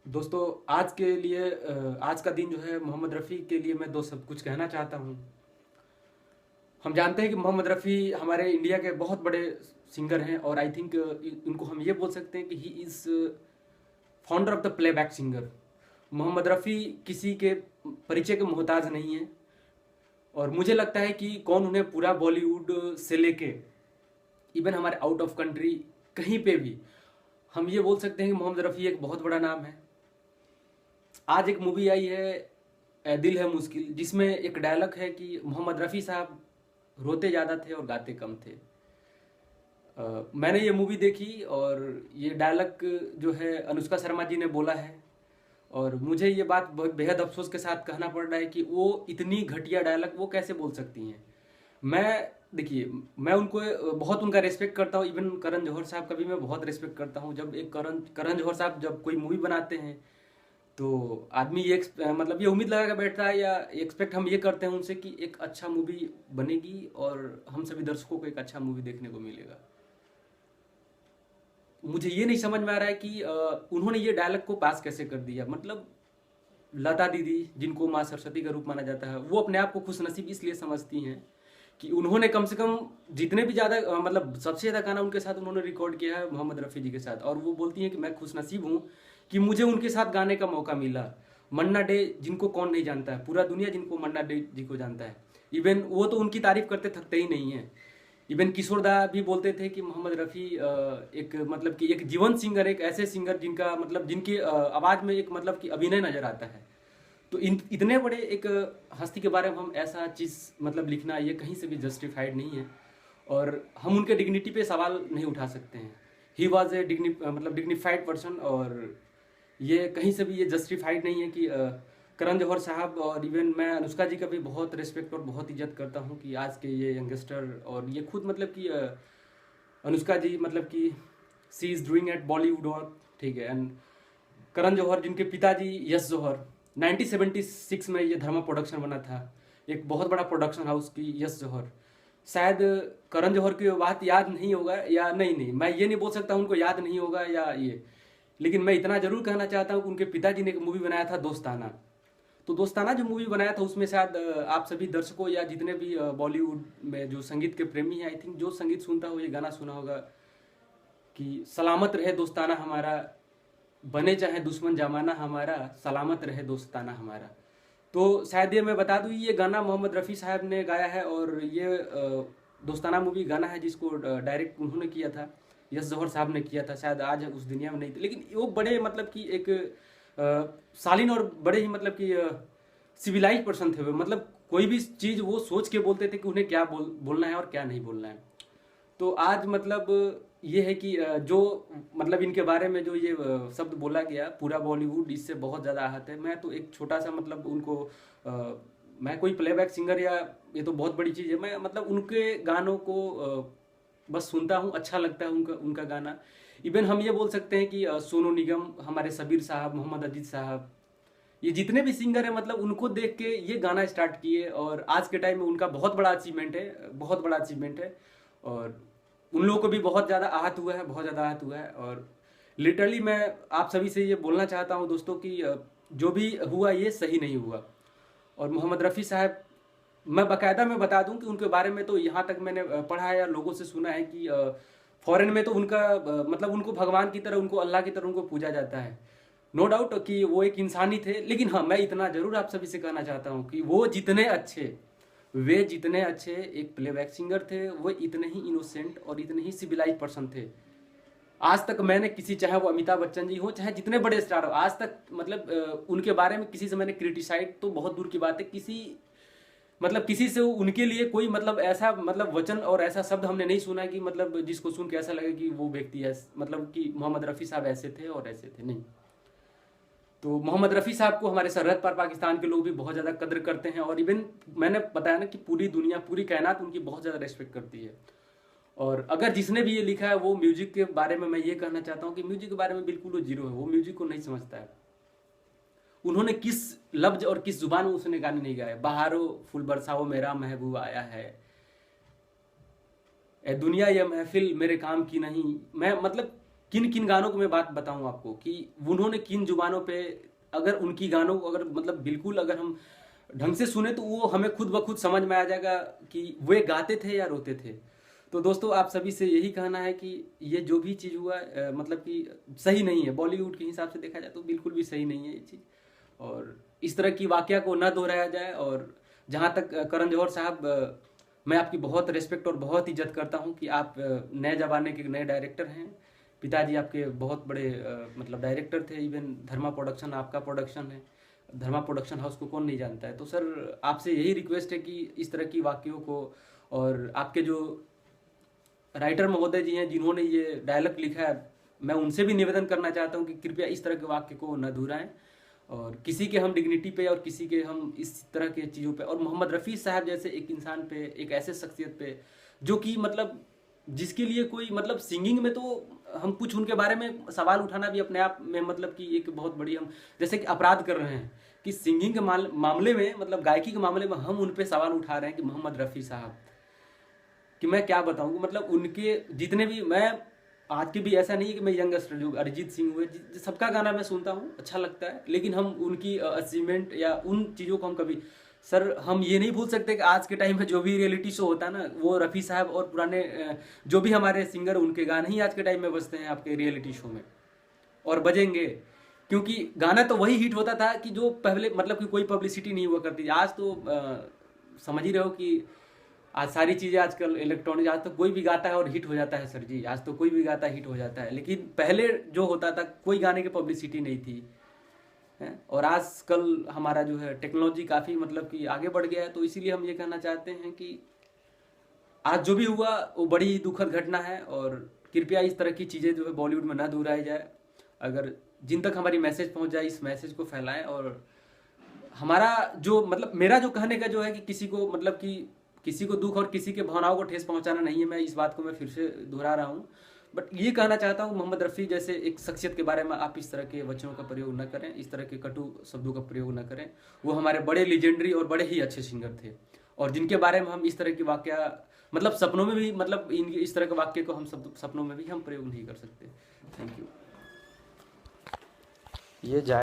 दोस्तों, आज के लिए आज का दिन जो है मोहम्मद रफ़ी के लिए मैं दो सब कुछ कहना चाहता हूँ। हम जानते हैं कि मोहम्मद रफ़ी हमारे इंडिया के बहुत बड़े सिंगर हैं और आई थिंक इनको हम ये बोल सकते हैं कि he is founder of the playback singer. Mohammed Rafi किसी के परिचय के मोहताज नहीं है और मुझे लगता है कि कौन उन्हें पूरा बॉलीवुड से लेके इवन हमारे आउट ऑफ कंट्री कहीं पे भी हम ये बोल सकते हैं कि मोहम्मद रफ़ी एक बहुत बड़ा नाम है। आज एक मूवी आई है दिल है मुश्किल, जिसमें एक डायलॉग है कि मोहम्मद रफ़ी साहब रोते ज़्यादा थे और गाते कम थे। मैंने ये मूवी देखी और ये डायलॉग जो है अनुष्का शर्मा जी ने बोला है और मुझे ये बात बहुत बेहद अफसोस के साथ कहना पड़ रहा है कि वो इतनी घटिया डायलॉग वो कैसे बोल सकती हैं। मैं देखिए, मैं उनको बहुत उनका रिस्पेक्ट करता हूँ। इवन करण जौहर साहब का भी मैं बहुत रिस्पेक्ट करता हूँ। जब एक करण करण जौहर साहब जब कोई मूवी बनाते हैं तो आदमी ये मतलब ये उम्मीद लगा के बैठता है या एक्सपेक्ट हम ये करते हैं उनसे कि एक अच्छा मूवी बनेगी और हम सभी दर्शकों को एक अच्छा मूवी देखने को मिलेगा। मुझे ये नहीं समझ में आ रहा है कि उन्होंने ये डायलॉग को पास कैसे कर दिया। मतलब लता दीदी, जिनको माँ सरस्वती का रूप माना जाता है, वो अपने आप को खुशनसीब इसलिए समझती हैं कि उन्होंने कम से कम जितने भी ज़्यादा मतलब सबसे ज़्यादा गाना उनके साथ उन्होंने रिकॉर्ड किया है मोहम्मद रफ़ी जी के साथ, और वो बोलती हैं कि मैं खुशनसीब हूँ कि मुझे उनके साथ गाने का मौका मिला। मन्ना डे, जिनको कौन नहीं जानता है, पूरा दुनिया जिनको मन्ना डे जी को जानता है। इवन वो तो उनकी तारीफ करते थकते ही नहीं है। इवन किशोर दा भी बोलते थे कि मोहम्मद रफ़ी एक मतलब कि एक जीवंत सिंगर, एक ऐसे सिंगर जिनका मतलब जिनकी आवाज़ में एक मतलब कि अभिनय नज़र आता है। तो इन इतने बड़े एक हस्ती के बारे में हम ऐसा चीज़ मतलब लिखना ये कहीं से भी जस्टिफाइड नहीं है और हम उनके डिग्निटी पे सवाल नहीं उठा सकते हैं। ही वॉज ए मतलब डिग्निफाइड पर्सन और ये कहीं से भी ये जस्टिफाइड नहीं है कि करण जौहर साहब और इवन मैं अनुष्का जी का भी बहुत रिस्पेक्ट और बहुत इज्जत करता हूँ कि आज के ये यंगस्टर और ये खुद मतलब कि अनुष्का जी मतलब कि she is doing at Bollywood work, ठीक है। एंड करण जौहर, जिनके पिताजी यश जौहर, 1976 में ये धर्मा प्रोडक्शन बना था, एक बहुत बड़ा प्रोडक्शन हाउस की यश जौहर। शायद करण जौहर की बात याद नहीं होगा या नहीं मैं ये नहीं बोल सकता उनको याद नहीं होगा या ये, लेकिन मैं इतना जरूर कहना चाहता हूँ कि उनके पिताजी ने एक मूवी बनाया था दोस्ताना। तो दोस्ताना जो मूवी बनाया था उसमें शायद आप सभी दर्शकों या जितने भी बॉलीवुड में जो संगीत के प्रेमी हैं, आई थिंक जो संगीत सुनता हो ये गाना सुना होगा कि सलामत रहे दोस्ताना हमारा, बने चाहे दुश्मन जमाना हमारा, सलामत रहे दोस्ताना हमारा। तो शायद ये मैं बता दूं, ये गाना मोहम्मद रफ़ी साहब ने गाया है और ये दोस्ताना मूवी गाना है जिसको डायरेक्ट उन्होंने किया था, यश जौहर साहब ने किया था। शायद आज उस दुनिया में नहीं थे, लेकिन वो बड़े मतलब कि एक शालीन और बड़े ही मतलब कि सिविलाइज पर्सन थे वो। मतलब कोई भी चीज़ वो सोच के बोलते थे कि उन्हें क्या बोलना है और क्या नहीं बोलना है। तो आज मतलब ये है कि जो मतलब इनके बारे में जो ये शब्द बोला गया, पूरा बॉलीवुड इससे बहुत ज़्यादा आहत है। मैं तो एक छोटा सा मतलब उनको मैं कोई प्लेबैक सिंगर या ये तो बहुत बड़ी चीज़ है, मैं मतलब उनके गानों को बस सुनता हूँ, अच्छा लगता है उनका उनका गाना। इवन हम ये बोल सकते हैं कि सोनू निगम, हमारे सबीर साहब, मोहम्मद अजीज साहब, ये जितने भी सिंगर हैं मतलब उनको देख के ये गाना स्टार्ट किए और आज के टाइम में उनका बहुत बड़ा अचीवमेंट है, बहुत बड़ा अचीवमेंट है। और उन लोगों को भी बहुत ज़्यादा आहत हुआ है, बहुत ज़्यादा आहत हुआ है। और लिटरली मैं आप सभी से ये बोलना चाहता हूँ दोस्तों कि जो भी हुआ ये सही नहीं हुआ। और मोहम्मद रफ़ी साहब, मैं बाकायदा मैं बता दूं कि उनके बारे में तो यहाँ तक मैंने पढ़ा है या लोगों से सुना है कि फॉरेन में तो उनका मतलब उनको भगवान की तरह, उनको अल्लाह की तरह उनको पूजा जाता है। नो डाउट कि वो एक इंसान ही थे, लेकिन हाँ मैं इतना जरूर आप सभी से कहना चाहता हूँ कि वे जितने अच्छे एक प्लेबैक सिंगर थे, वो इतने ही इनोसेंट और इतने ही सिविलाइज पर्सन थे। आज तक मैंने किसी, चाहे वो अमिताभ बच्चन जी हो चाहे जितने बड़े स्टार हो, आज तक मतलब उनके बारे में किसी से मैंने क्रिटिसाइड तो बहुत दूर की बात है, किसी से उनके लिए कोई मतलब ऐसा मतलब वचन और ऐसा शब्द हमने नहीं सुना कि मतलब जिसको सुन के ऐसा लगे कि वो व्यक्ति है मतलब कि मोहम्मद रफ़ी साहब ऐसे थे और ऐसे थे, नहीं। तो मोहम्मद रफ़ी साहब को हमारे सरहद पर पाकिस्तान के लोग भी बहुत ज़्यादा कद्र करते हैं और इवन मैंने बताया ना कि पूरी दुनिया, पूरी कायनात उनकी बहुत ज़्यादा रेस्पेक्ट करती है। और अगर जिसने भी ये लिखा है वो म्यूजिक के बारे में मैं ये कहना चाहता हूँ कि म्यूजिक के बारे में बिल्कुल वो जीरो है, वो म्यूजिक को नहीं समझता है। उन्होंने किस लफ्ज और किस जुबान में उसने गाने नहीं गाए। बहारो फूल बरसाओ मेरा महबूब आया है, ए दुनिया ये महफिल मेरे काम की नहीं। मैं मतलब किन किन गानों को मैं बात बताऊं आपको कि उन्होंने किन जुबानों पे, अगर उनकी गानों को अगर मतलब बिल्कुल अगर हम ढंग से सुने तो वो हमें खुद ब खुद समझ में आ जाएगा कि वे गाते थे या रोते थे। तो दोस्तों आप सभी से यही कहना है कि ये जो भी चीज़ हुआ मतलब कि सही नहीं है, बॉलीवुड के हिसाब से देखा जाए तो बिल्कुल भी सही नहीं है ये चीज़, और इस तरह की वाकया को न दोहराया जाए। और जहाँ तक करण जौहर साहब, मैं आपकी बहुत रिस्पेक्ट और बहुत इज्जत करता हूँ कि आप नए ज़माने के नए डायरेक्टर हैं। पिताजी आपके बहुत बड़े मतलब डायरेक्टर थे, इवन धर्मा प्रोडक्शन आपका प्रोडक्शन है, धर्मा प्रोडक्शन हाउस को कौन नहीं जानता है। तो सर आपसे यही रिक्वेस्ट है कि इस तरह की वाक्यों को, और आपके जो राइटर महोदय जी हैं जिन्होंने ये डायलॉग लिखा है, मैं उनसे भी निवेदन करना चाहता हूँ कि कृपया इस तरह के वाक्य को न दोहराएं, और किसी के हम डिग्निटी पे और किसी के हम इस तरह के चीज़ों पे, और मोहम्मद रफ़ी साहब जैसे एक इंसान पे, एक ऐसे शख्सियत पे जो कि मतलब जिसके लिए कोई मतलब सिंगिंग में तो हम कुछ उनके बारे में सवाल उठाना भी अपने आप में मतलब कि एक बहुत बड़ी हम जैसे कि अपराध कर रहे हैं कि सिंगिंग के मामले में मतलब गायकी के मामले में हम उन पे सवाल उठा रहे हैं कि मोहम्मद रफ़ी साहब कि मैं क्या बताऊँ, मतलब उनके जितने भी, मैं आज के भी ऐसा नहीं है कि मैं यंगस्टर जो अरिजीत सिंह हुए सबका गाना मैं सुनता हूँ, अच्छा लगता है, लेकिन हम उनकी अचीवमेंट या उन चीज़ों को हम कभी, सर हम ये नहीं भूल सकते कि आज के टाइम में जो भी रियलिटी शो होता है ना, वो रफ़ी साहब और पुराने जो भी हमारे सिंगर उनके गाने ही आज के टाइम में बजते हैं आपके रियलिटी शो में और बजेंगे, क्योंकि गाना तो वही हिट होता था कि जो पहले मतलब कि कोई पब्लिसिटी नहीं हुआ करती। आज तो समझ ही रहे हो कि आज सारी चीज़ें आजकल इलेक्ट्रॉनिक, आज तो कोई भी गाता है और हिट हो जाता है सर जी, आज तो कोई भी गाता है हिट हो जाता है, लेकिन पहले जो होता था कोई गाने की पब्लिसिटी नहीं थी है। और आजकल हमारा जो है टेक्नोलॉजी काफ़ी मतलब कि आगे बढ़ गया है, तो इसीलिए हम ये कहना चाहते हैं कि आज जो भी हुआ वो बड़ी दुखद घटना है, और कृपया इस तरह की चीज़ें जो है बॉलीवुड में ना दोहराई जाए। अगर जिन तक हमारी मैसेज पहुंच जाए इस मैसेज को फैलाएं, और हमारा जो मतलब मेरा जो कहने का जो है कि किसी को मतलब कि किसी को दुख और किसी के भावनाओं को ठेस पहुंचाना नहीं है, मैं इस बात को मैं फिर से दोहरा रहा हूँ, बट ये कहना चाहता हूँ मोहम्मद रफ़ी जैसे एक शख्सियत के बारे में आप इस तरह के वचनों का प्रयोग न करें, इस तरह के कटु शब्दों का प्रयोग न करें। वो हमारे बड़े लीजेंडरी और बड़े ही अच्छे सिंगर थे, और जिनके बारे में हम इस तरह की वाक्य मतलब सपनों में भी मतलब इस तरह के वाक्य को हम सपनों में भी हम प्रयोग नहीं कर सकते। Thank you. ये